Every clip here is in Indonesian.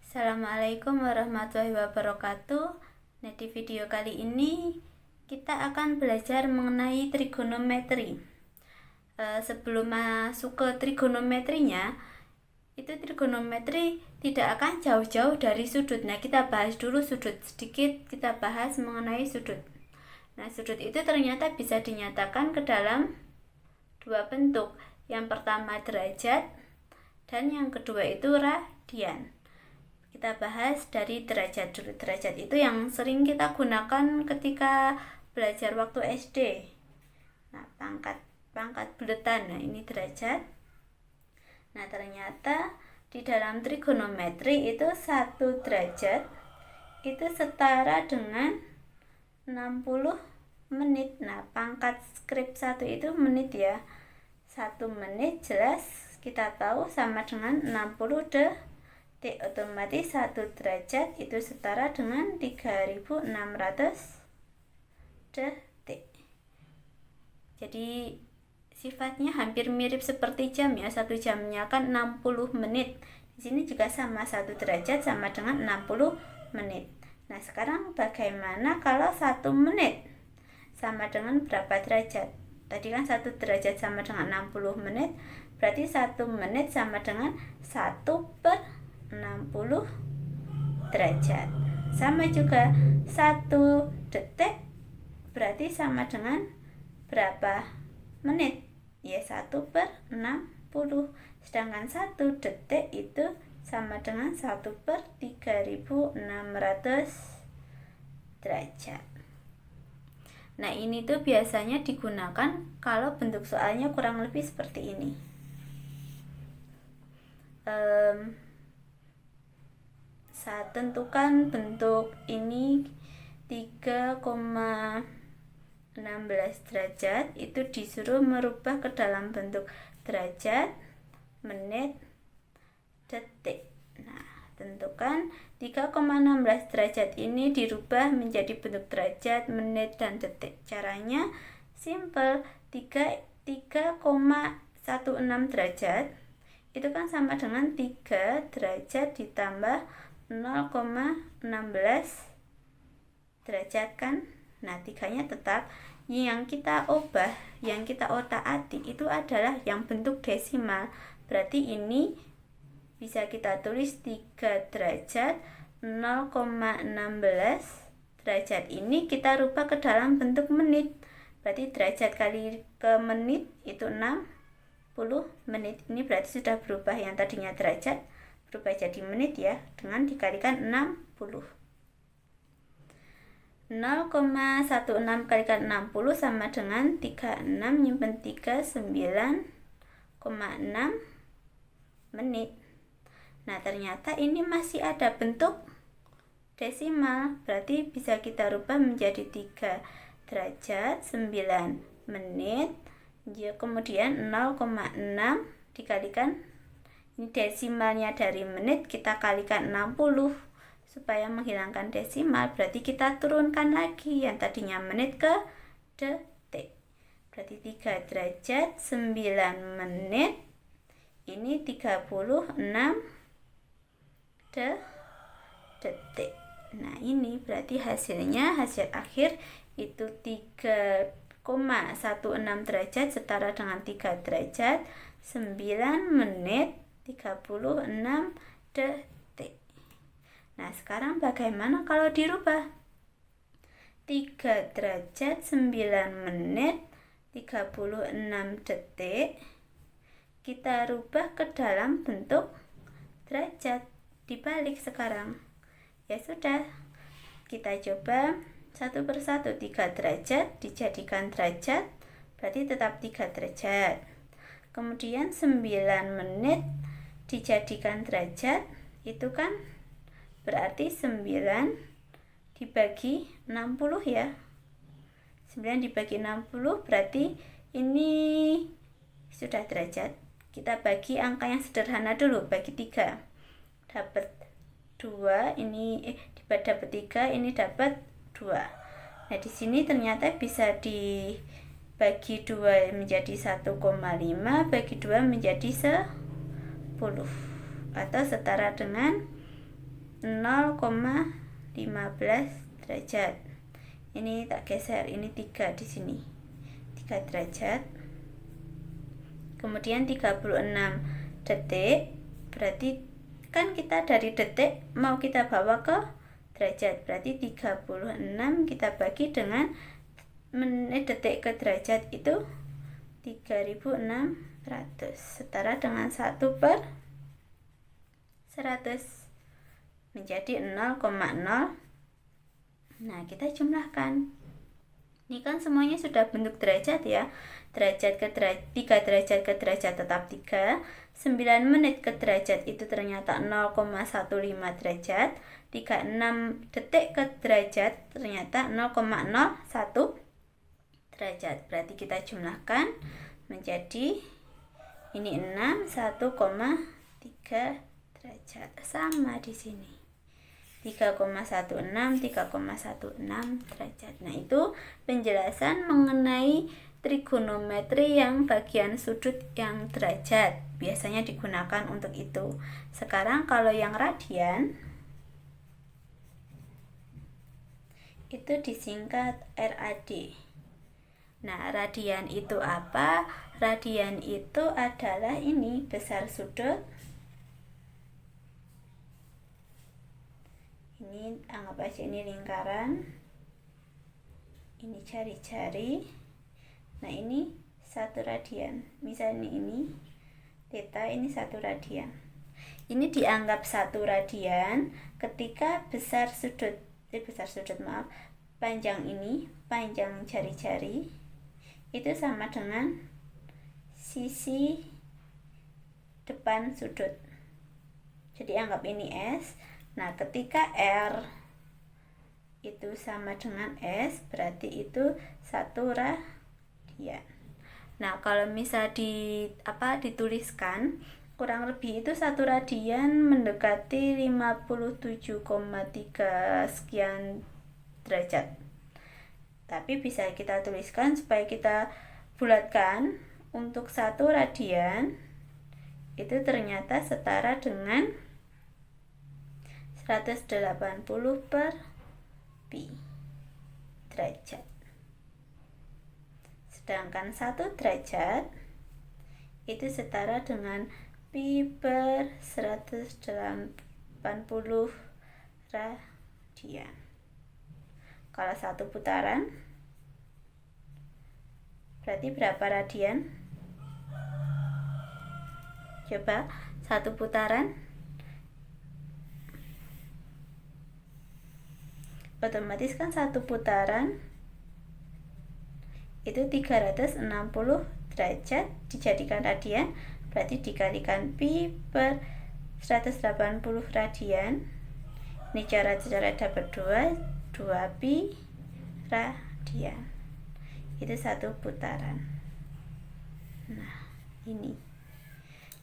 Assalamualaikum warahmatullahi wabarakatuh. Nah, di video kali ini kita akan belajar mengenai trigonometri. Sebelum masuk ke trigonometrinya, itu trigonometri tidak akan jauh-jauh dari sudut. Nah, kita bahas dulu sudut sedikit, kita bahas mengenai sudut. Nah, sudut itu ternyata bisa dinyatakan ke dalam dua bentuk. Yang pertama derajat dan yang kedua itu radian. Kita bahas dari derajat dulu. Derajat itu yang sering kita gunakan ketika belajar waktu SD. Nah, pangkat buletan. Nah, ini derajat. Nah, ternyata di dalam trigonometri itu 1 derajat itu setara dengan 60 menit. Nah, pangkat skrip 1 itu menit ya. 1 menit jelas kita tahu sama dengan 60 detik. Otomatis 1 derajat itu setara dengan 3600 detik. Jadi sifatnya hampir mirip seperti jam ya. 1 jamnya kan 60 menit. Di sini juga sama, 1 derajat sama dengan 60 menit. Nah, sekarang bagaimana kalau 1 menit sama dengan berapa derajat? Tadi kan 1 derajat sama dengan 60 menit, berarti 1 menit sama dengan 1/60 derajat. Sama juga 1 detik berarti sama dengan berapa menit? Ya, 1/60. Sedangkan 1 detik itu sama dengan 1/3600 derajat. Nah, ini tuh biasanya digunakan kalau bentuk soalnya kurang lebih seperti ini. Saat tentukan bentuk ini 3,16 derajat, itu disuruh merubah ke dalam bentuk derajat, menit, detik. Nah, tentukan 3,16 derajat ini dirubah menjadi bentuk derajat, menit, dan detik. Caranya simple. 3,16 derajat itu kan sama dengan 3 derajat ditambah 0,16 derajat kan. Nah, 3-nya tetap. Yang kita ubah, yang kita otak-atik itu adalah yang bentuk desimal. Berarti ini bisa kita tulis 3 derajat 0,16 derajat ini kita rubah ke dalam bentuk menit. Berarti derajat kali ke menit itu 60 menit. Ini berarti sudah berubah, yang tadinya derajat berubah jadi menit ya, dengan dikalikan 60. 0,16 kalikan 60 sama dengan 36, nyimpen 3, 9,6 menit. Nah, ternyata ini masih ada bentuk desimal, berarti bisa kita rubah menjadi 3 derajat 9 menit ya, kemudian 0,6 dikalikan, ini desimalnya dari menit, kita kalikan 60 supaya menghilangkan desimal. Berarti kita turunkan lagi yang tadinya menit ke detik. Berarti 3 derajat 9 menit ini 36 detik. Nah, ini berarti hasilnya, hasil akhir itu 3,16 derajat setara dengan 3 derajat 9 menit 36 detik. Nah, sekarang bagaimana kalau dirubah? 3 derajat 9 menit 36 detik kita rubah ke dalam bentuk derajat, dibalik sekarang. Ya sudah, kita coba satu persatu. 3 derajat dijadikan derajat, berarti tetap 3 derajat. Kemudian 9 menit dijadikan derajat, itu kan berarti 9 dibagi 60 ya. 9 dibagi 60 berarti ini sudah derajat. Kita bagi angka yang sederhana dulu, bagi 3. Dapat 2, ini dapat 3, ini dapat 2. Nah, di sini ternyata bisa dibagi 2 menjadi 1,5, bagi 2 menjadi 10 atau setara dengan 0,15 derajat. Ini tak geser, ini 3 di sini. 3 derajat. Kemudian 36 detik, berarti kan kita dari detik mau kita bawa ke derajat, berarti 36 kita bagi dengan menit detik ke derajat itu 3600, setara dengan 1/100, menjadi 0,0. Nah, kita jumlahkan. Ini kan semuanya sudah bentuk derajat ya. Derajat ke derajat, 3 derajat ke derajat tetap 3. 9 menit ke derajat itu ternyata 0,15 derajat. 36 detik ke derajat ternyata 0,01 derajat. Berarti kita jumlahkan menjadi ini 6, 1,3 derajat. Sama di sini. 3,16 derajat. Nah, itu penjelasan mengenai trigonometri yang bagian sudut yang derajat. Biasanya digunakan untuk itu. Sekarang kalau yang radian itu disingkat RAD. Nah, radian itu apa? Radian itu adalah ini besar sudut. Ini anggap aja ini lingkaran, ini jari-jari. Nah, ini 1 radian. Misalnya ini theta, ini 1 radian. Ini dianggap 1 radian ketika panjang ini, panjang jari-jari itu sama dengan sisi depan sudut. Jadi anggap ini S. Nah, ketika R itu sama dengan S, berarti itu 1 radian. Nah, kalau misal dituliskan, kurang lebih itu 1 radian mendekati 57,3 sekian derajat. Tapi bisa kita tuliskan supaya kita bulatkan, untuk 1 radian itu ternyata setara dengan 180/pi derajat. Sedangkan 1 derajat itu setara dengan pi/180 radian. Kalau 1 putaran berarti berapa radian? Coba 1 putaran, otomatis kan 1 putaran itu 360 derajat dijadikan radian, berarti dikalikan pi/180 radian. Ini cara dapat 2 pi radian. Itu 1 putaran. Nah, ini.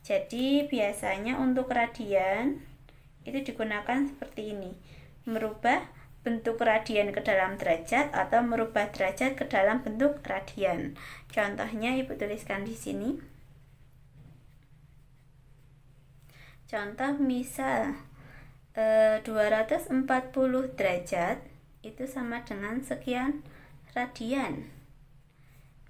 Jadi biasanya untuk radian itu digunakan seperti ini, merubah bentuk radian ke dalam derajat atau merubah derajat ke dalam bentuk radian. Contohnya Ibu tuliskan di sini. Contoh misal 240 derajat itu sama dengan sekian radian.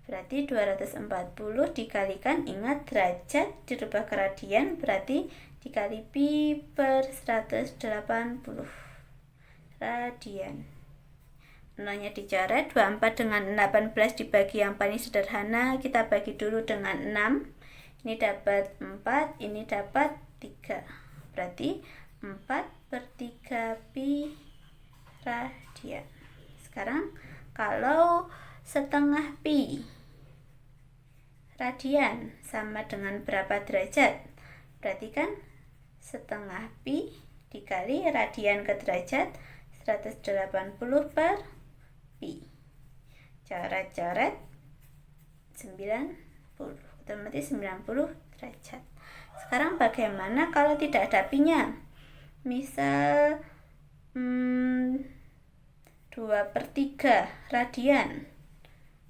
Berarti 240 dikalikan, ingat derajat dirubah ke radian, berarti dikali pi/180 radian. Nolnya dicoret, 24 dengan 18 dibagi yang paling sederhana, kita bagi dulu dengan 6. Ini dapat 4, ini dapat 3. Berarti 4/3 pi radian. Sekarang kalau setengah pi radian sama dengan berapa derajat? Berarti kan setengah pi dikali radian ke derajat 180/pi. Coret-coret 90. Otomatis 90 derajat. Sekarang bagaimana kalau tidak ada pi-nya? Misal 2/3 radian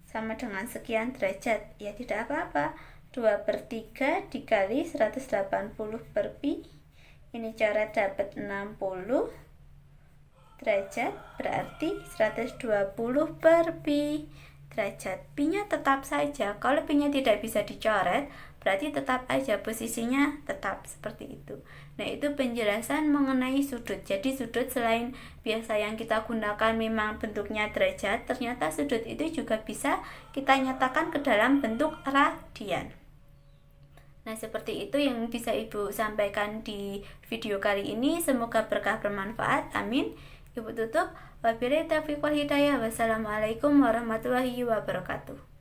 sama dengan sekian derajat, ya tidak apa-apa. 2/3 dikali 180/pi Ini coret dapat 60 derajat, berarti 120 per pi derajat. Pi-nya tetap saja. Kalau pi-nya tidak bisa dicoret, berarti tetap aja posisinya tetap seperti itu. Nah, itu penjelasan mengenai sudut. Jadi sudut selain biasa yang kita gunakan memang bentuknya derajat, ternyata sudut itu juga bisa kita nyatakan ke dalam bentuk radian. Nah, seperti itu yang bisa Ibu sampaikan di video kali ini. Semoga berkah bermanfaat. Amin. Ibu tutup. Wabillahi taufiq wal hidayah. Wassalamualaikum warahmatullahi wabarakatuh.